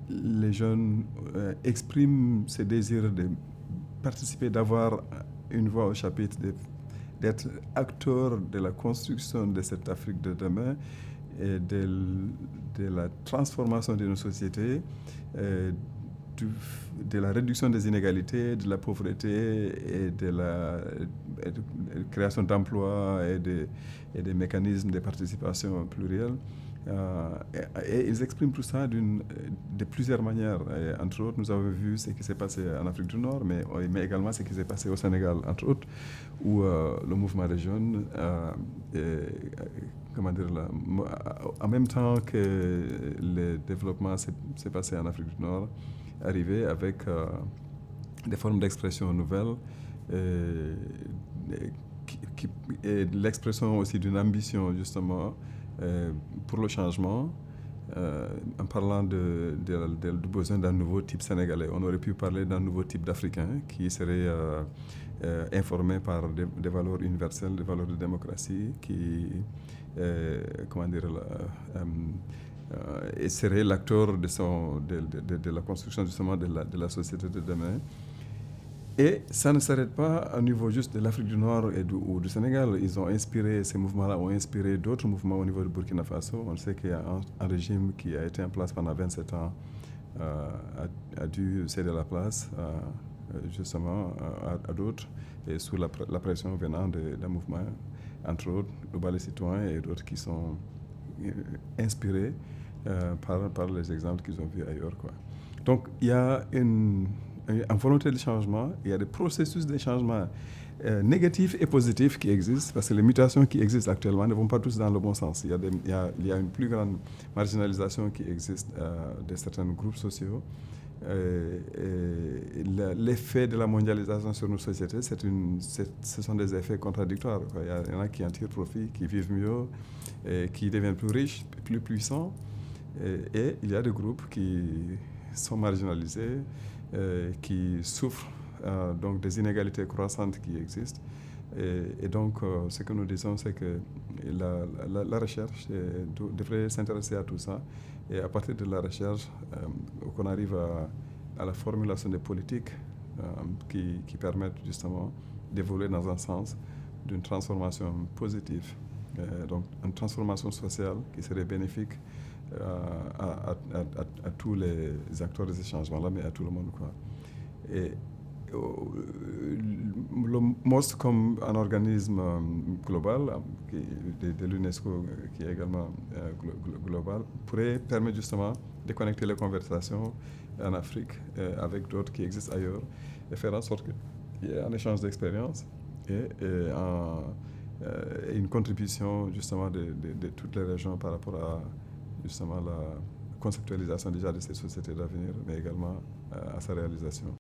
les jeunes expriment ce désir de participer, d'avoir une voix au chapitre, d'être acteurs de la construction de cette Afrique de demain et de la transformation de nos sociétés, de la réduction des inégalités, de la pauvreté et de la création d'emplois et des mécanismes de participation plurielle. Et ils expriment tout ça de plusieurs manières. Et entre autres, nous avons vu ce qui s'est passé en Afrique du Nord, mais également ce qui s'est passé au Sénégal, entre autres, où le mouvement des jeunes, en même temps que le développement s'est passé en Afrique du Nord, arrivé avec des formes d'expression nouvelles et l'expression aussi d'une ambition, justement, pour le changement, en parlant du besoin d'un nouveau type sénégalais. On aurait pu parler d'un nouveau type d'Africain qui serait informé par des valeurs universelles, des valeurs de démocratie, et serait l'acteur de la construction justement de la société de demain. Et ça ne s'arrête pas au niveau juste de l'Afrique du Nord ou du Sénégal. Ils ont inspiré, ces mouvements-là ont inspiré d'autres mouvements au niveau du Burkina Faso. On sait qu'il y a un régime qui a été en place pendant 27 ans, a dû céder la place justement à d'autres, et sous la pression venant d'un mouvement, entre autres, le Balai Citoyen et d'autres qui sont inspirés par les exemples qu'ils ont vus ailleurs, quoi. Donc il y a en volonté de changement, il y a des processus de changement négatifs et positifs qui existent, parce que les mutations qui existent actuellement ne vont pas tous dans le bon sens. Il y a une plus grande marginalisation qui existe de certains groupes sociaux. L'effet de la mondialisation sur nos sociétés, ce sont des effets contradictoires, quoi. Il y en a qui en tirent profit, qui vivent mieux, qui deviennent plus riches, plus puissants, et il y a des groupes qui sont marginalisés, qui souffrent donc des inégalités croissantes qui existent. Et donc, ce que nous disons, c'est que la recherche devrait s'intéresser à tout ça, et à partir de la recherche, qu'on arrive à la formulation des politiques qui permettent justement d'évoluer dans un sens d'une transformation positive, donc une transformation sociale qui serait bénéfique à tous les acteurs de ces changements-là, mais à tout le monde, quoi. Et le MOST, comme un organisme global de l'UNESCO, qui est également global, pourrait permettre justement de connecter les conversations en Afrique avec d'autres qui existent ailleurs, et faire en sorte qu'il y ait un échange d'expériences et une contribution justement de toutes les régions par rapport à justement la conceptualisation déjà de ces sociétés d'avenir, mais également à sa réalisation.